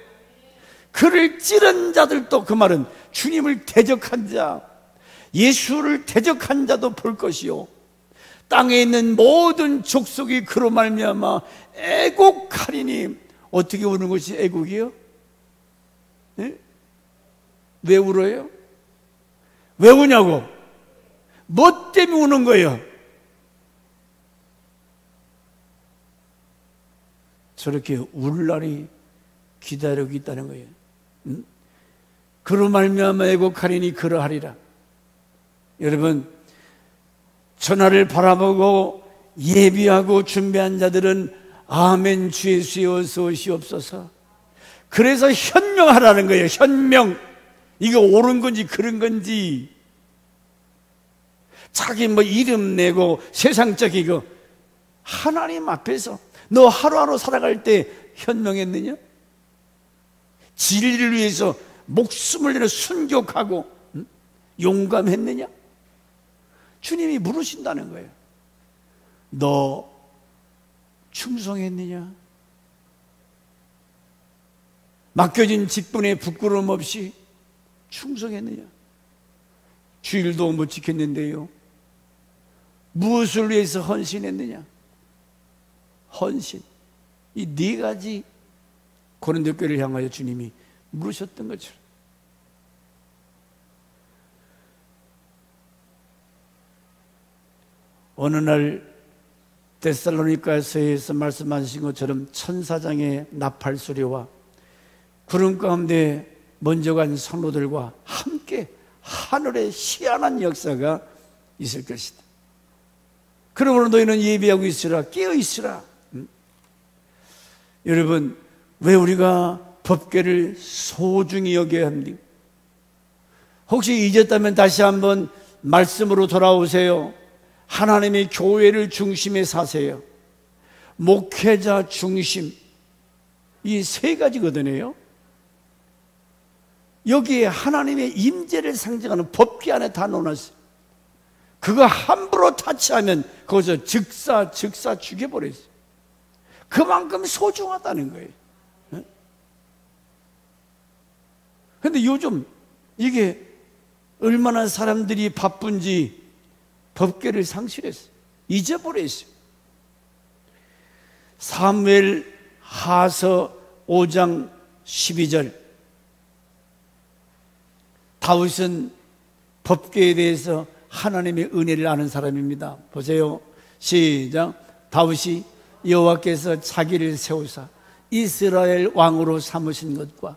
그를 찌른 자들도, 그 말은 주님을 대적한 자, 예수를 대적한 자도 볼 것이요 땅에 있는 모든 족속이 그로 말미암아 애곡하리니. 어떻게 우는 것이 애곡이요? 네? 왜 울어요? 왜 우냐고? 뭐 때문에 우는 거예요? 저렇게 울 날이 기다리고 있다는 거예요. 응? 그로 말미암아 애곡하리니 그러하리라. 여러분, 전하를 바라보고 예비하고 준비한 자들은 아멘 주 예수여 어서 오시옵소서. 그래서 현명하라는 거예요. 현명. 이거 옳은 건지 그런 건지. 자기 뭐 이름 내고 세상적이고, 하나님 앞에서 너 하루하루 살아갈 때 현명했느냐? 진리를 위해서 목숨을 내려 순교하고 용감했느냐? 주님이 물으신다는 거예요. 너 충성했느냐? 맡겨진 직분에 부끄러움 없이 충성했느냐? 주일도 못 지켰는데요, 무엇을 위해서 헌신했느냐? 헌신. 이 네 가지 고린도 교회를 향하여 주님이 물으셨던 것처럼, 어느 날 데살로니가서에서 말씀하신 것처럼 천사장의 나팔 소리와 구름 가운데 먼저 간 성도들과 함께 하늘의 희한한 역사가 있을 것이다. 그러므로 너희는 예비하고 있으라, 깨어 있으라. 여러분, 왜 우리가 법궤를 소중히 여겨야 합니까? 혹시 잊었다면 다시 한번 말씀으로 돌아오세요. 하나님의 교회를 중심에 사세요. 목회자 중심, 이 세 가지거든요. 여기에 하나님의 임재를 상징하는 법궤 안에 다 넣어놨어요. 그거 함부로 타치하면 거기서 즉사 죽여버렸어요. 그만큼 소중하다는 거예요. 그런데 요즘 이게 얼마나 사람들이 바쁜지 법궤를 상실했어요. 잊어버렸어요. 사무엘 하서 5장 12절, 다윗은 법궤에 대해서 하나님의 은혜를 아는 사람입니다. 보세요. 시작. 다윗이 여호와께서 자기를 세우사 이스라엘 왕으로 삼으신 것과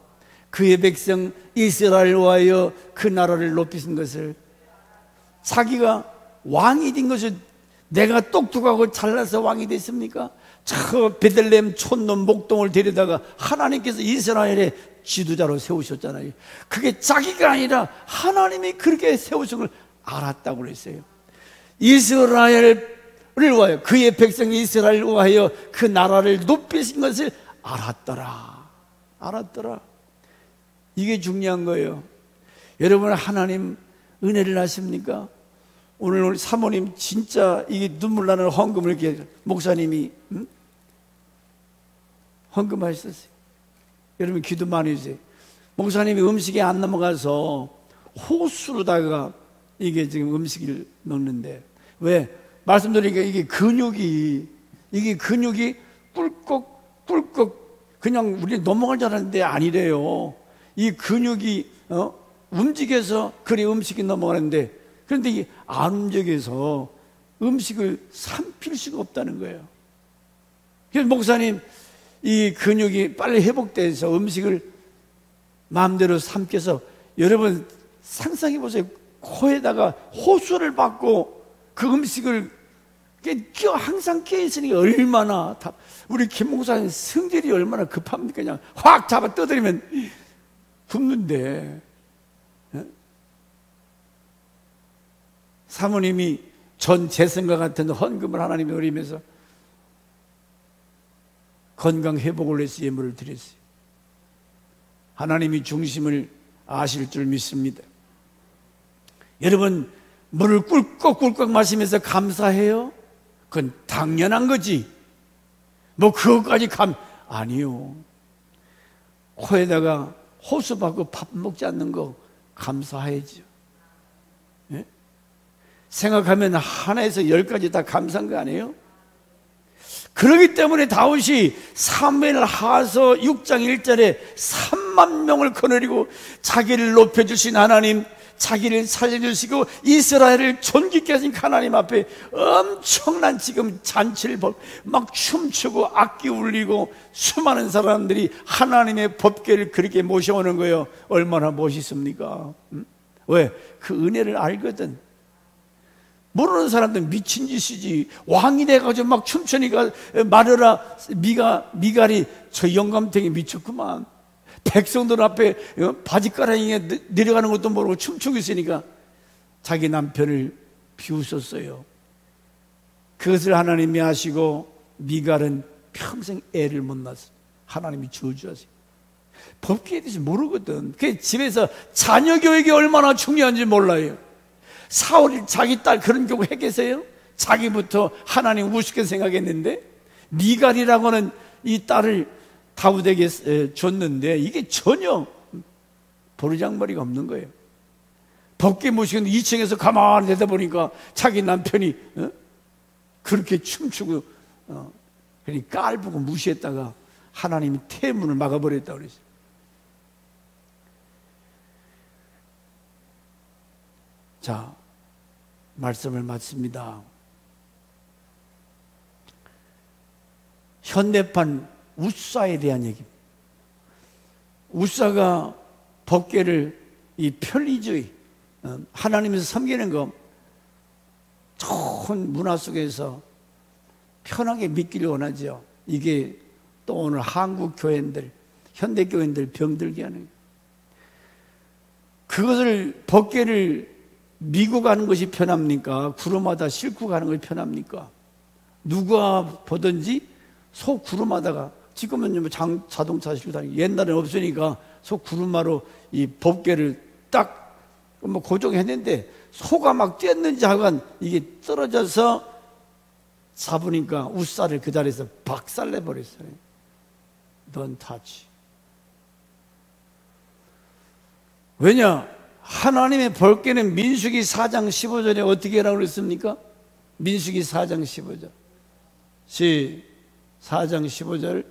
그의 백성 이스라엘 위하여 그 나라를 높이신 것을, 자기가 왕이 된 것을, 내가 똑똑하고 잘나서 왕이 됐습니까? 저 베들레헴 촌놈 목동을 데려다가 하나님께서 이스라엘의 지도자로 세우셨잖아요. 그게 자기가 아니라 하나님이 그렇게 세우신 걸 알았다고 그랬어요. 이스라엘을 위하여, 그의 백성 이스라엘을 위하여 그 나라를 높이신 것을 알았더라. 이게 중요한 거예요. 여러분, 하나님 은혜를 아십니까? 오늘 사모님 진짜 이게 눈물 나는 헌금을 이렇게 목사님이 헌금하셨어요. 여러분 기도 많이 해주세요. 목사님이 음식이 안 넘어가서 호수로다가 이게 지금 음식을 넣는데, 왜? 말씀드리니까 이게 근육이 꿀꺽 그냥 우리 넘어갈 줄 알았는데 아니래요. 이 근육이 움직여서 그래 음식이 넘어가는데, 그런데 이게 안 움직여서 음식을 삼킬 수가 없다는 거예요. 그래서 목사님 이 근육이 빨리 회복돼서 음식을 마음대로 삼켜서, 여러분 상상해 보세요. 코에다가 호수를 받고 그 음식을 항상 깨있으니 얼마나 우리 김 목사님 성질이 얼마나 급합니까? 그냥 확 잡아 떠들이면 굽는데, 사모님이 전 재산과 같은 헌금을 하나님이 노리면서 건강 회복을 위해서 예물을 드렸어요. 하나님이 중심을 아실 줄 믿습니다. 여러분, 물을 꿀꺽꿀꺽 마시면서 감사해요? 그건 당연한 거지. 뭐 그것까지 아니요. 코에다가 호수 받고 밥 먹지 않는 거 감사해야죠. 예? 생각하면 하나에서 10가지 다 감사한 거 아니에요? 그렇기 때문에 다윗이 사무엘 하서 6장 1절에 3만 명을 거느리고 자기를 높여주신 하나님, 자기를 살려주시고 이스라엘을 존귀케 하신 하나님 앞에 엄청난 지금 잔치를 막 춤추고 악기 울리고 수많은 사람들이 하나님의 법궤를 그렇게 모셔오는 거예요. 얼마나 멋있습니까? 왜? 그 은혜를 알거든. 모르는 사람들 미친 짓이지. 왕이 돼가지고 막 춤추니까 말하라 미갈이 저 영감탱이 미쳤구만. 백성들 앞에 바지가랑이에 내려가는 것도 모르고 춤추고 있으니까 자기 남편을 비웃었어요. 그것을 하나님이 아시고 미갈은 평생 애를 못 낳았어요. 하나님이 저주하세요. 법규에 대해서 모르거든. 그 집에서 자녀 교육이 얼마나 중요한지 몰라요. 사울이 자기 딸 그런 경우 해 계세요? 자기부터 하나님 우습게 생각했는데, 미갈이라고는 이 딸을 다윗에게 줬는데 이게 전혀 버르장머리가 없는 거예요. 법궤 모시고 2층에서 가만히 내다보니까 자기 남편이 그렇게 춤추고 그러니 깔보고 무시했다가 하나님이 태문을 막아버렸다고 그랬어요. 자, 말씀을 마칩니다. 현대판 우사에 대한 얘기입니다. 우사가 법궤를 이 편리주의, 하나님에서 섬기는 거 좋은 문화 속에서 편하게 믿기를 원하죠. 이게 또 오늘 한국 교회인들, 현대 교회인들 병들게 하는 거예요. 그것을 법궤를 미고 가는 것이 편합니까? 구름하다 싣고 가는 것이 편합니까? 누가 보든지 소 구름하다가, 지금은 자동차 싣고 다니고, 옛날에는 없으니까 소 구름하로 이 법궤를 딱 뭐 고정했는데 소가 막 뛰었는지 하건 이게 떨어져서 잡으니까 우사를 그 자리에서 박살내버렸어요. Don't touch. 왜냐? 하나님의 법궤는 민수기 4장 15절에 어떻게 하라고 그랬습니까? 민수기 4장 15절. 4장 15절.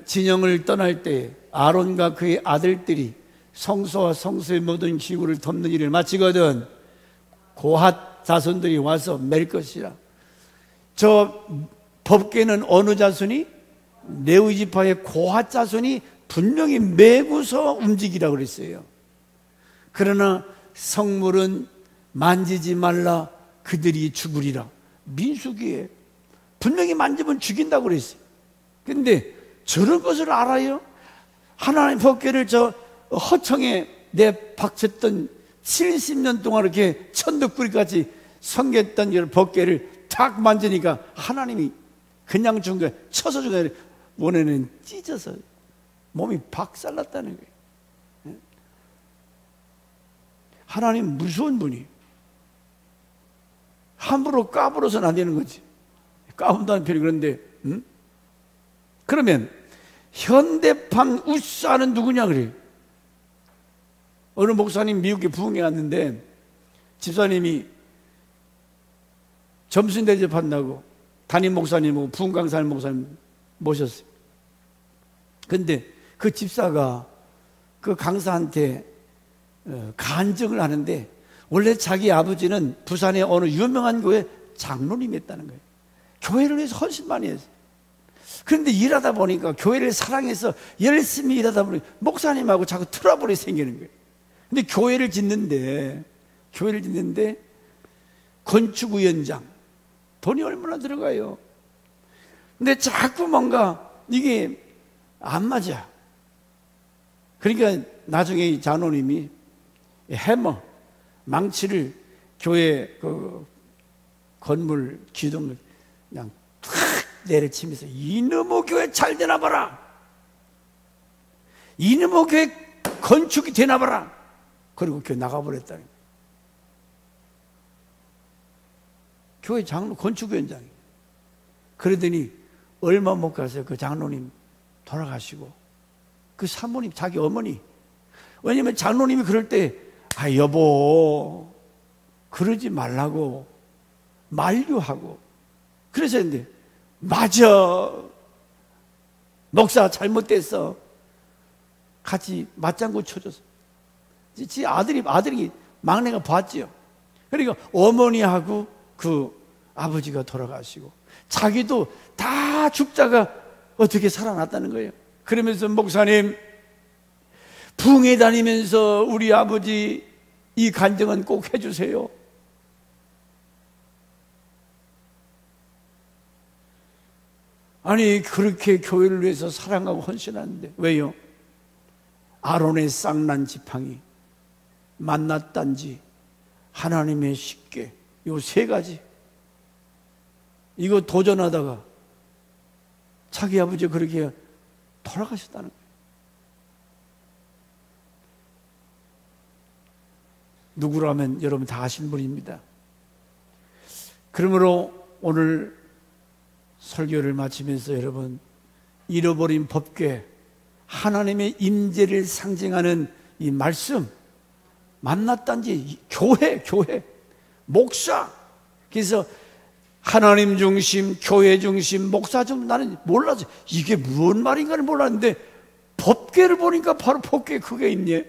진영을 떠날 때 아론과 그의 아들들이 성소와 성소의 모든 기구를 덮는 일을 마치거든 고핫 자손들이 와서 맬 것이라. 저 법궤는 어느 자손이? 레위 지파의 고핫 자손이 분명히 메고서 움직이라고 그랬어요. 그러나 성물은 만지지 말라, 그들이 죽으리라. 민수기에 분명히 만지면 죽인다고 그랬어요. 근데 저런 것을 알아요? 하나님 법궤를 저 허청에 내 박쳤던 70년 동안 이렇게 천덕꾸리같이 성겼던 이 벗개를 탁 만지니까 하나님이 그냥 준 거야. 쳐서 준 거야. 원에는 찢어서 몸이 박살났다는 거예요. 하나님 무서운 분이 함부로 까불어서는 안 되는 거지. 까분다는 편이 그런데 그러면 현대판 우사는 누구냐 그래요. 어느 목사님 미국에 부흥회 갔는데 집사님이 점심 대접한다고 담임 목사님하고 부흥 강사님 목사님 모셨어요. 근데 그 집사가 그 강사한테 간증을 하는데 원래 자기 아버지는 부산의 어느 유명한 교회 장로님이었다는 거예요. 교회를 위해서 헌신 많이 했어요. 그런데 일하다 보니까 교회를 사랑해서 열심히 일하다 보니 목사님하고 자꾸 트러블이 생기는 거예요. 근데 교회를 짓는데 건축위원장 돈이 얼마나 들어가요. 근데 자꾸 뭔가 이게 안 맞아. 그러니까 나중에 이 장로님이 해머 망치를 교회 그 건물 기둥을 그냥 탁 내려치면서 이놈의 교회 잘 되나 봐라. 이놈의 교회 건축이 되나 봐라. 그리고 교회 나가버렸다는 거예요. 교회 장로 건축위원장이. 그러더니 얼마 못 가서 그 장로님 돌아가시고 그 사모님 자기 어머니, 왜냐면 장로님이 그럴 때 여보 그러지 말라고 만류하고 그래서 했는데 맞아 목사 잘못됐어 같이 맞장구 쳐줘서 지 아들이 막내가 봤지요. 그러니까 어머니하고 그 아버지가 돌아가시고 자기도 다 죽다가 어떻게 살아났다는 거예요. 그러면서 목사님 부흥회 다니면서 우리 아버지 이 간증은 꼭 해주세요. 아니 그렇게 교회를 위해서 사랑하고 헌신하는데 왜요? 아론의 쌍난 지팡이, 만났단지, 하나님의 십계, 요 세 가지 이거 도전하다가 자기 아버지가 그렇게 돌아가셨다는 거예요. 누구라면 여러분 다 아시는 분입니다. 그러므로 오늘 설교를 마치면서 여러분 잃어버린 법궤 하나님의 임재를 상징하는 이 말씀 만났단지 교회 목사 그래서 하나님 중심 교회 중심 목사 중심 나는 몰랐어요. 이게 무슨 말인가를 몰랐는데 법궤를 보니까 바로 법궤 그게 있네.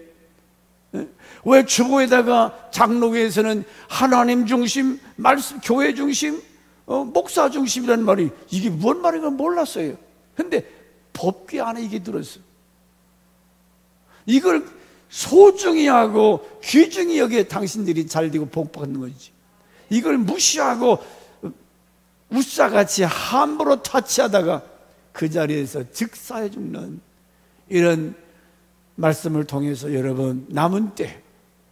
왜 주보에다가 장로교에서는 하나님 중심 말씀 교회 중심 목사 중심이라는 말이 이게 뭔 말인가 몰랐어요. 근데 법궤 안에 이게 들었어요. 이걸 소중히 하고 귀중히 여기에 당신들이 잘되고 복받는 거지. 이걸 무시하고 우싸같이 함부로 타치하다가 그 자리에서 즉사해 죽는 이런 말씀을 통해서 여러분 남은 때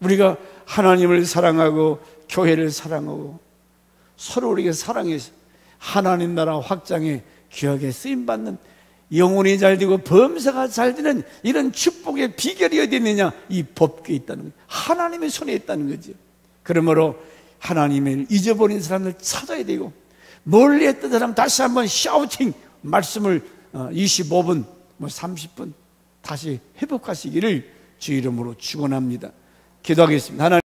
우리가 하나님을 사랑하고 교회를 사랑하고 서로 우리가 사랑해서 하나님 나라 확장에 귀하게 쓰임받는 영혼이 잘되고 범사가 잘되는 이런 축복의 비결이 어디 있느냐? 이 법궤에 있다는 거예요. 하나님의 손에 있다는 거죠. 그러므로 하나님을 잊어버린 사람을 찾아야 되고 멀리 했던 사람 다시 한번 샤우팅 말씀을 25분 30분 다시 회복하시기를 주 이름으로 축원합니다. 기도하겠습니다. 하나님